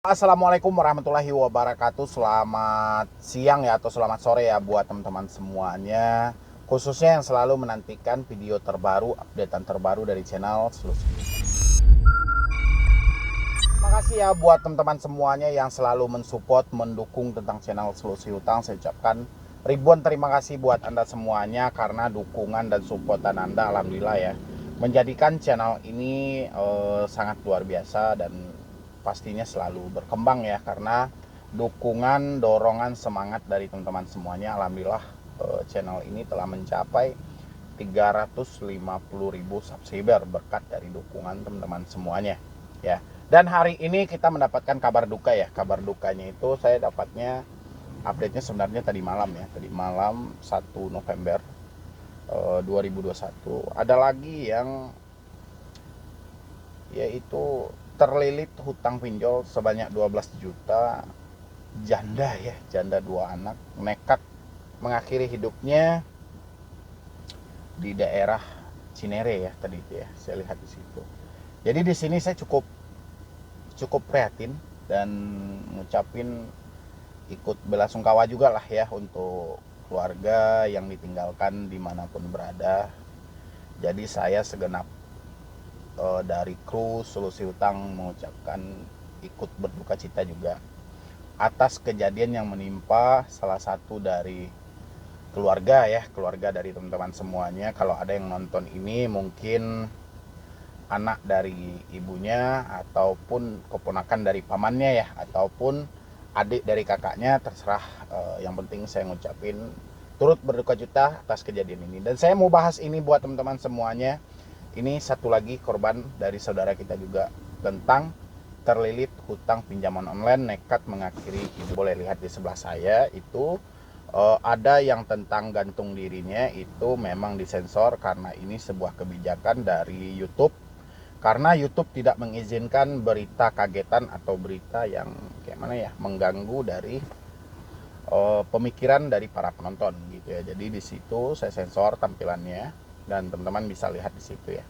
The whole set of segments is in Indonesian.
Assalamualaikum warahmatullahi wabarakatuh. Selamat siang ya atau selamat sore ya buat teman-teman semuanya, khususnya yang selalu menantikan video terbaru, updatean terbaru dari channel Selusi. Makasih ya buat teman-teman semuanya yang selalu mensupport, mendukung tentang channel Selusi Utang. Saya ucapkan ribuan terima kasih buat Anda semuanya karena dukungan dan supportan Anda, alhamdulillah ya, menjadikan channel ini sangat luar biasa dan pastinya selalu berkembang ya, karena dukungan, dorongan, semangat dari teman-teman semuanya. Alhamdulillah channel ini telah mencapai 350.000 subscriber berkat dari dukungan teman-teman semuanya ya. Dan hari ini kita mendapatkan kabar duka ya. Kabar dukanya itu saya dapatnya, update-nya sebenarnya tadi malam ya. Tadi malam 1 November 2021 ada lagi yang yaitu terlilit hutang pinjol sebanyak 12 juta. Janda ya, janda 2 anak nekat mengakhiri hidupnya di daerah Cinere ya tadi itu ya. Saya lihat di situ. Jadi di sini saya cukup prihatin dan ngucapin ikut belasungkawa juga lah ya untuk keluarga yang ditinggalkan dimanapun berada. Jadi saya segenap dari kru Solusi Utang mengucapkan ikut berduka cita juga atas kejadian yang menimpa salah satu dari keluarga ya, keluarga dari teman-teman semuanya. Kalau ada yang nonton ini mungkin anak dari ibunya ataupun keponakan dari pamannya ya, ataupun adik dari kakaknya, terserah. Yang penting saya ngucapin turut berduka cita atas kejadian ini. Dan saya mau bahas ini buat teman-teman semuanya. Ini satu lagi korban dari saudara kita juga, tentang terlilit hutang pinjaman online nekat mengakhiri hidup. Boleh lihat di sebelah saya itu ada yang tentang gantung dirinya, itu memang disensor karena ini sebuah kebijakan dari YouTube. Karena YouTube tidak mengizinkan berita kagetan atau berita yang kayak mana ya, mengganggu dari pemikiran dari para penonton gitu ya. Jadi di situ saya sensor tampilannya dan teman-teman bisa lihat di situ ya.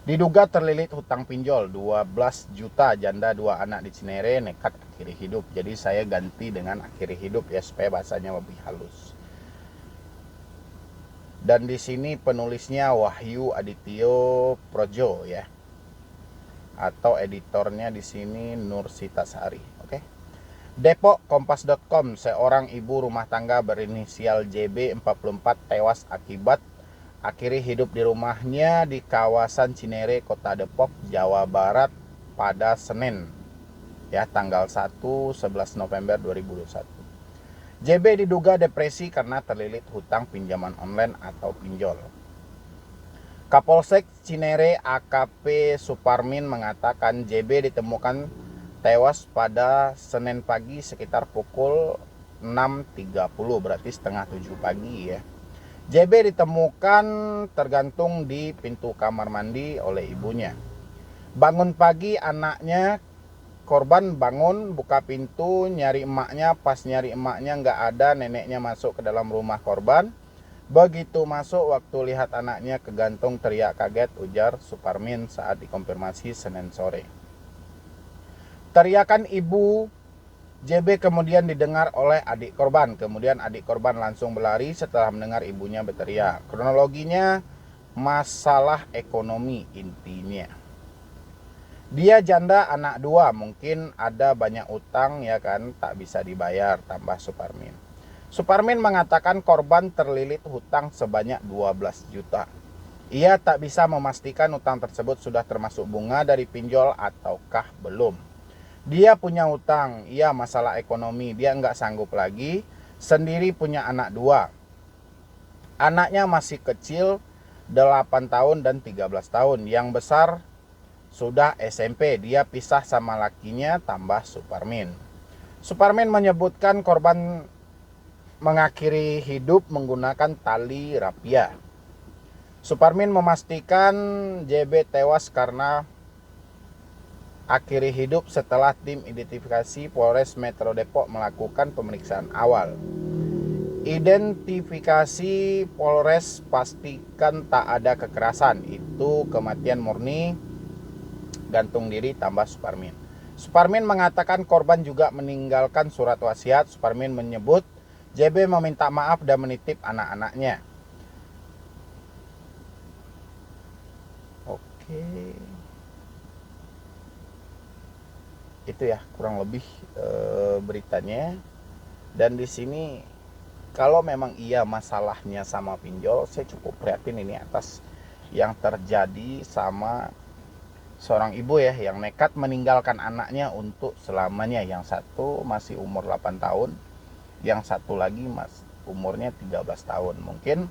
Diduga terlilit hutang pinjol 12 juta, janda 2 anak di Cinere nekat akhiri hidup. Jadi saya ganti dengan akhiri hidup ya supaya bahasanya lebih halus. Dan di sini penulisnya Wahyu Adityo Projo ya. Atau editornya di sini Nur Sitasari. Oke. Depok Kompas.com, seorang ibu rumah tangga berinisial JB 44 tewas akibat akhiri hidup di rumahnya di kawasan Cinere, Kota Depok, Jawa Barat pada Senin ya, tanggal 11 November 2021. JB diduga depresi karena terlilit hutang pinjaman online atau pinjol. Kapolsek Cinere AKP Suparmin mengatakan JB ditemukan tewas pada Senin pagi sekitar pukul 6.30, berarti setengah 7 pagi ya. JB ditemukan tergantung di pintu kamar mandi oleh ibunya. Bangun pagi anaknya, korban bangun buka pintu nyari emaknya, pas nyari emaknya nggak ada, neneknya masuk ke dalam rumah korban. Begitu masuk, waktu lihat anaknya kegantung, teriak kaget, ujar Suparmin saat dikonfirmasi Senin sore. Teriakan ibu JB kemudian didengar oleh adik korban. Kemudian adik korban langsung berlari setelah mendengar ibunya berteriak. Kronologinya masalah ekonomi intinya. Dia janda anak 2, mungkin ada banyak utang ya kan, tak bisa dibayar, tambah Suparmin. Suparmin mengatakan korban terlilit hutang sebanyak 12 juta. Ia tak bisa memastikan hutang tersebut sudah termasuk bunga dari pinjol ataukah belum. Dia punya hutang, iya masalah ekonomi, dia nggak sanggup lagi, sendiri punya anak 2. Anaknya masih kecil, 8 tahun dan 13 tahun. Yang besar sudah SMP, dia pisah sama lakinya, tambah Suparmin. Suparmin menyebutkan korban mengakhiri hidup menggunakan tali rapia. Suparmin memastikan JB tewas karena akhiri hidup setelah tim identifikasi Polres Metro Depok melakukan pemeriksaan awal. Identifikasi Polres pastikan tak ada kekerasan, itu kematian murni, gantung diri, tambah Suparmin. Suparmin mengatakan korban juga meninggalkan surat wasiat. Suparmin menyebut JB meminta maaf dan menitip anak-anaknya. Oke. Itu ya kurang lebih beritanya. Dan di sini kalau memang iya masalahnya sama pinjol, saya cukup prihatin ini atas yang terjadi sama seorang ibu ya, yang nekat meninggalkan anaknya untuk selamanya. Yang satu masih umur 8 tahun, yang satu lagi umurnya 13 tahun. Mungkin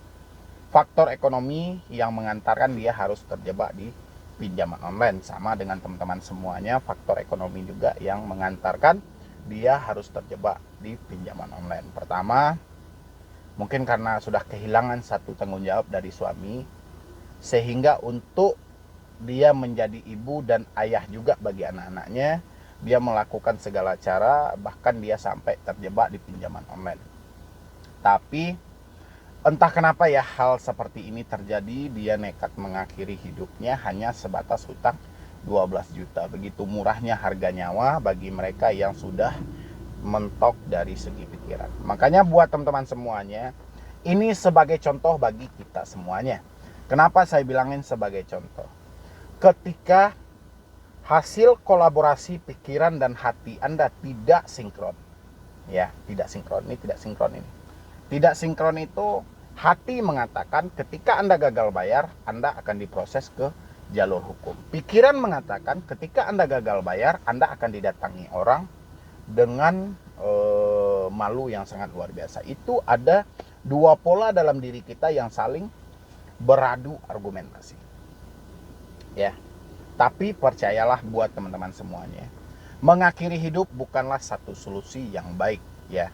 faktor ekonomi yang mengantarkan dia harus terjebak di pinjaman online. Sama dengan teman-teman semuanya, faktor ekonomi juga yang mengantarkan dia harus terjebak di pinjaman online. Pertama, mungkin karena sudah kehilangan satu tanggung jawab dari suami, sehingga untuk dia menjadi ibu dan ayah juga bagi anak-anaknya, dia melakukan segala cara, bahkan dia sampai terjebak di pinjaman online. Tapi entah kenapa ya hal seperti ini terjadi, dia nekat mengakhiri hidupnya hanya sebatas hutang 12 juta. Begitu murahnya harga nyawa bagi mereka yang sudah mentok dari segi pikiran. Makanya buat teman-teman semuanya, ini sebagai contoh bagi kita semuanya. Kenapa saya bilangin sebagai contoh? Ketika hasil kolaborasi pikiran dan hati Anda tidak sinkron. Ya, tidak sinkron ini. Tidak sinkron itu hati mengatakan ketika Anda gagal bayar, Anda akan diproses ke jalur hukum. Pikiran mengatakan ketika Anda gagal bayar, Anda akan didatangi orang dengan malu yang sangat luar biasa. Itu ada dua pola dalam diri kita yang saling beradu argumentasi. Ya. Tapi percayalah buat teman-teman semuanya, mengakhiri hidup bukanlah satu solusi yang baik ya.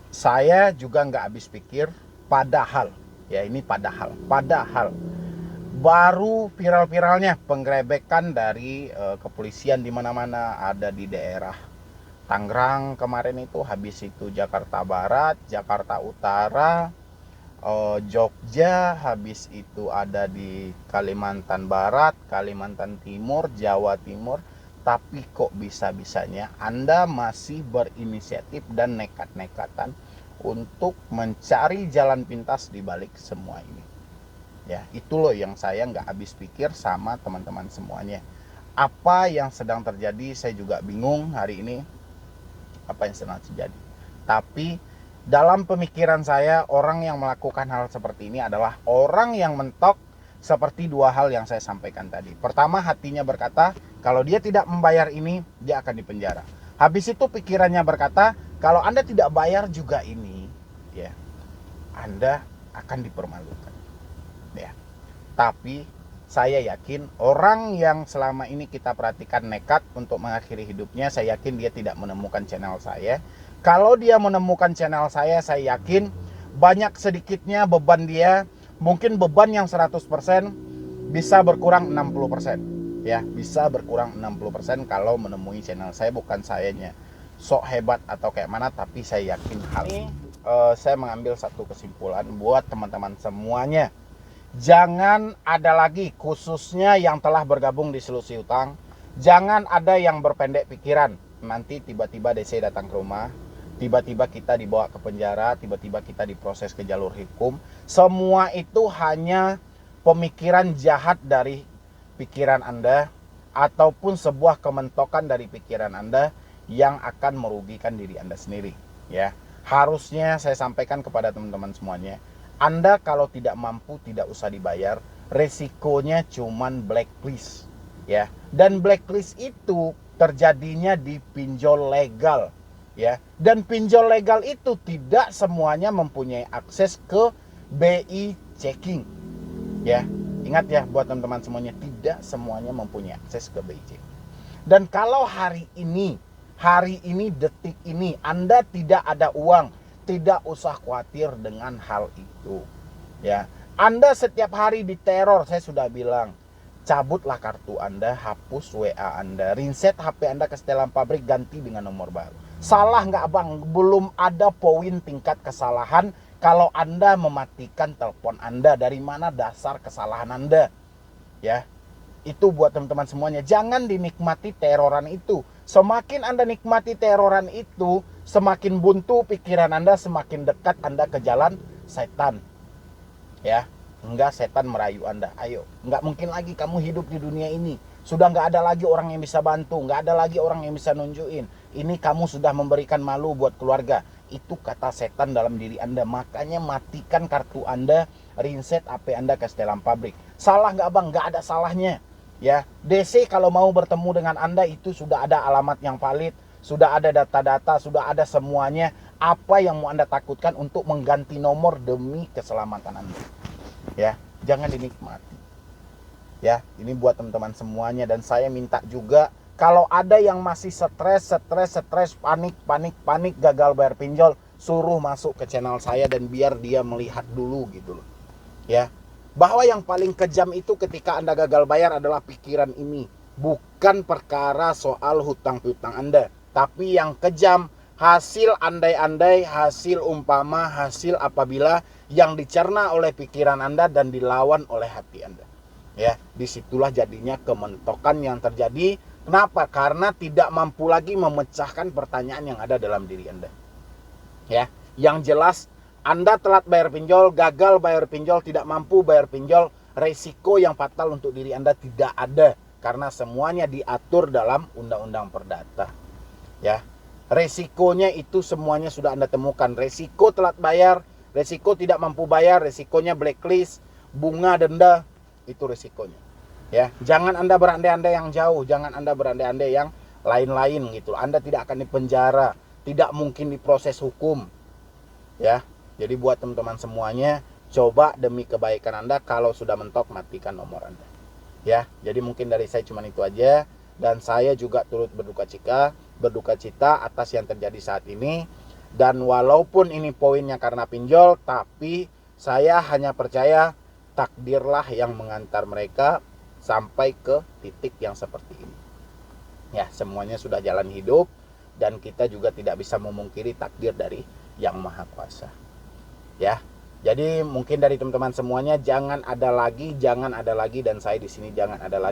Saya juga nggak habis pikir, padahal baru viral-viralnya penggerebekan dari kepolisian di mana-mana, ada di daerah Tangerang kemarin itu, habis itu Jakarta Barat, Jakarta Utara, Jogja, habis itu ada di Kalimantan Barat, Kalimantan Timur, Jawa Timur. Tapi kok bisa-bisanya Anda masih berinisiatif dan nekat-nekatan untuk mencari jalan pintas di balik semua ini. Ya, itu loh yang saya nggak habis pikir sama teman-teman semuanya. Apa yang sedang terjadi, saya juga bingung hari ini apa yang sedang terjadi. Tapi dalam pemikiran saya, orang yang melakukan hal seperti ini adalah orang yang mentok seperti dua hal yang saya sampaikan tadi. Pertama, hatinya berkata, kalau dia tidak membayar ini, dia akan dipenjara. Habis itu pikirannya berkata, kalau Anda tidak bayar juga ini, ya, Anda akan dipermalukan. Ya. Tapi saya yakin orang yang selama ini kita perhatikan nekat untuk mengakhiri hidupnya, saya yakin dia tidak menemukan channel saya. Kalau dia menemukan channel saya yakin banyak sedikitnya beban dia, mungkin beban yang 100% bisa berkurang 60%. Ya, bisa berkurang 60% kalau menemui channel saya. Bukan sayanya sok hebat atau kayak mana, tapi saya yakin hal ini. Saya mengambil satu kesimpulan buat teman-teman semuanya. Jangan ada lagi, khususnya yang telah bergabung di Solusi Utang, jangan ada yang berpendek pikiran. Nanti tiba-tiba DC datang ke rumah, tiba-tiba kita dibawa ke penjara, tiba-tiba kita diproses ke jalur hukum. Semua itu hanya pemikiran jahat dari pikiran Anda, ataupun sebuah kementokan dari pikiran Anda yang akan merugikan diri Anda sendiri. Ya, harusnya saya sampaikan kepada teman-teman semuanya, Anda kalau tidak mampu tidak usah dibayar, resikonya cuman blacklist. Ya, dan blacklist itu terjadinya di pinjol legal. Ya, dan pinjol legal itu tidak semuanya mempunyai akses ke BI checking. Ya, ingat ya buat teman-teman semuanya, tidak semuanya mempunyai akses ke BI checking. Dan kalau hari ini detik ini Anda tidak ada uang, tidak usah khawatir dengan hal itu. Ya, Anda setiap hari diteror, saya sudah bilang, cabutlah kartu Anda, hapus WA Anda, reset HP Anda ke setelan pabrik, ganti dengan nomor baru. Salah nggak bang? Belum ada poin tingkat kesalahan kalau Anda mematikan telepon Anda. Dari mana dasar kesalahan Anda? Ya, itu buat teman-teman semuanya. Jangan dinikmati teroran itu. Semakin Anda nikmati teroran itu, semakin buntu pikiran Anda, semakin dekat Anda ke jalan setan. Ya, enggak, setan merayu Anda. Ayo, enggak mungkin lagi kamu hidup di dunia ini. Sudah enggak ada lagi orang yang bisa bantu, enggak ada lagi orang yang bisa nunjukin. Ini kamu sudah memberikan malu buat keluarga. Itu kata setan dalam diri Anda. Makanya matikan kartu Anda, reset HP Anda ke setelan pabrik. Salah enggak bang? Enggak ada salahnya. Ya, DC kalau mau bertemu dengan Anda itu sudah ada alamat yang valid, sudah ada data-data, sudah ada semuanya. Apa yang mau Anda takutkan untuk mengganti nomor demi keselamatan Anda? Ya, jangan dinikmati. Ya, ini buat teman-teman semuanya. Dan saya minta juga, kalau ada yang masih stres, panik, gagal bayar pinjol, suruh masuk ke channel saya dan biar dia melihat dulu gitu loh. Ya, bahwa yang paling kejam itu ketika Anda gagal bayar adalah pikiran ini, bukan perkara soal hutang-hutang Anda, tapi yang kejam hasil andai-andai, hasil umpama, hasil apabila yang dicerna oleh pikiran Anda dan dilawan oleh hati Anda. Ya, disitulah jadinya kementokan yang terjadi. Kenapa? Karena tidak mampu lagi memecahkan pertanyaan yang ada dalam diri Anda. Ya, yang jelas Anda telat bayar pinjol, gagal bayar pinjol, tidak mampu bayar pinjol, resiko yang fatal untuk diri Anda tidak ada karena semuanya diatur dalam Undang-Undang Perdata. Ya, resikonya itu semuanya sudah Anda temukan. Resiko telat bayar, resiko tidak mampu bayar, resikonya blacklist, bunga, denda, itu resikonya. Ya, jangan Anda berandai-andai yang jauh, jangan Anda berandai-andai yang lain-lain gitu. Anda tidak akan dipenjara, tidak mungkin diproses hukum. Ya. Jadi buat teman-teman semuanya, coba demi kebaikan Anda, kalau sudah mentok matikan nomor Anda. Ya, jadi mungkin dari saya cuma itu aja. Dan saya juga turut berduka cita atas yang terjadi saat ini. Dan walaupun ini poinnya karena pinjol, tapi saya hanya percaya takdirlah yang mengantar mereka sampai ke titik yang seperti ini. Ya, semuanya sudah jalan hidup dan kita juga tidak bisa memungkiri takdir dari Yang Maha Kuasa. Ya, jadi mungkin dari teman-teman semuanya jangan ada lagi dan saya di sini jangan ada lagi